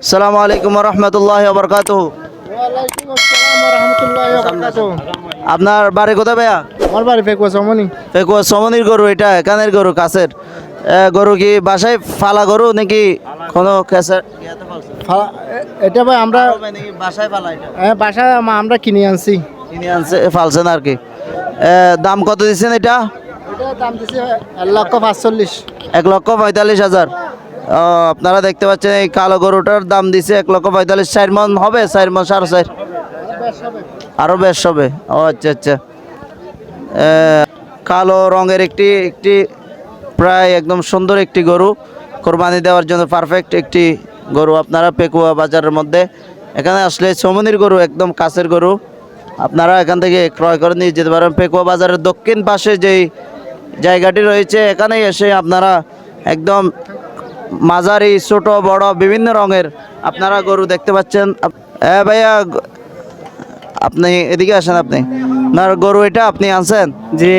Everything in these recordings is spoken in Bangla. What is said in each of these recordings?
আসসালামু আলাইকুম ওয়া রাহমাতুল্লাহি ওয়া বারাকাতুহু। ওয়ালাইকুম আসসালাম ওয়া রাহমাতুল্লাহি ওয়া বারাকাতুহু। আপনার বাড়ি কোথায় ভাইয়া? আমার বাড়ি ফেকুয়া সমনি। পেকুয়া সমনির গরু, এটা কানের গরু, কাছের গরু কি বাসায় ফালা গরু নাকি কোনো কেসের এটা ভাই আমরা বাসায় ফালা? এটা বাসায় আমরা কিনে আনছি। কিনে আনছে ফালছেন আর কি। দাম কত দিচ্ছেন এটা? এটা দাম দিছে 1,45,000। 1,45,000। আপনারা দেখতে পাচ্ছেন এই কালো গরুটার দাম দিছে 1,45,000। 4 মণ হবে, 4 মণ 4.5। আরো বেশ হবে। ও আচ্ছা আচ্ছা। কালো রঙের একটি একটি প্রায় একদম সুন্দর একটি গরু, কোরবানি দেওয়ার জন্য পারফেক্ট একটি গরু। আপনারা পেকুয়া বাজারের মধ্যে এখানে আসলে সমনির গরু, একদম কাছের গরু, আপনারা এখান থেকে ক্রয় করে নিয়ে যেতে পারেন। পেকুয়া বাজারের দক্ষিণ পাশে যেই জায়গাটি রয়েছে, এখানেই এসে আপনারা একদম মাঝারি, ছোট, বড় বিভিন্ন রঙের আপনারা গরু দেখতে পাচ্ছেন। ভাইয়া আপনি এদিকে আসেন। আপনি আপনার গরু এটা আপনি আনছেন? জি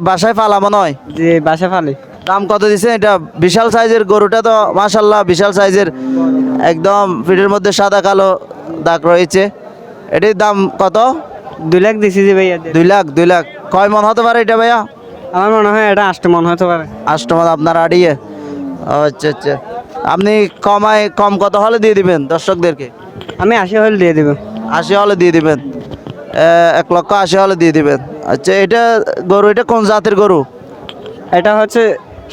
বাসায় ফালা মনে হয়। জি বাসা ফালি। দাম কত দিচ্ছেন? এটা বিশাল সাইজের গরুটা তো মাশাল্লাহ, বিশাল সাইজের, একদম পিঠের মধ্যে সাদা কালো দাগ রয়েছে। এটির দাম কত? 2 লাখ দিছি জি ভাইয়া। 2 লাখ। 2 লাখ কয় মন হতে পারে এটা ভাইয়া? আমার মনে হয় এটা 8 মন হতে পারে। 8 মন আপনার আড়িয়ে? আচ্ছা আচ্ছা। আপনি কম কত হলে দিয়ে দিবেন দর্শকদেরকে? আমি 80 হলে দিয়ে দেব। 80 হলে দিয়ে দিবেন। 1,80,000 হলে দিয়ে দিবেন। আচ্ছা, এটা গরু, এটা কোন জাতের গরু? এটা হচ্ছে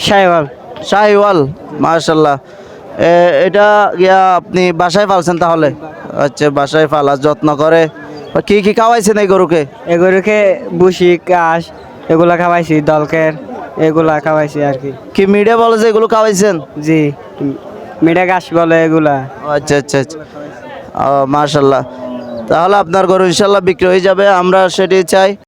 শাইওয়াল। শাহিওয়াল, মাশাল্লাহ। এটা আপনি বাসায় পালছেন তাহলে? আচ্ছা, বাসায় পালা, যত্ন করে। কি কি খাওয়াইছেন এই গরুকে? এগুলোকে বুসি ঘাস এগুলা খাওয়াইছি, দলকের এগুলা খাওয়াইছি আর কি। কি মিডিয়া বলে যে এগুলো খাওয়াইছেন? জি মিঠা ঘাস বলে এগুলা। আচ্ছা আচ্ছা আচ্ছা। মাশাল্লাহ। তাহলে আপনার গরু ইনশাল্লাহ বিক্রি হয়ে যাবে, আমরা সেটি চাই।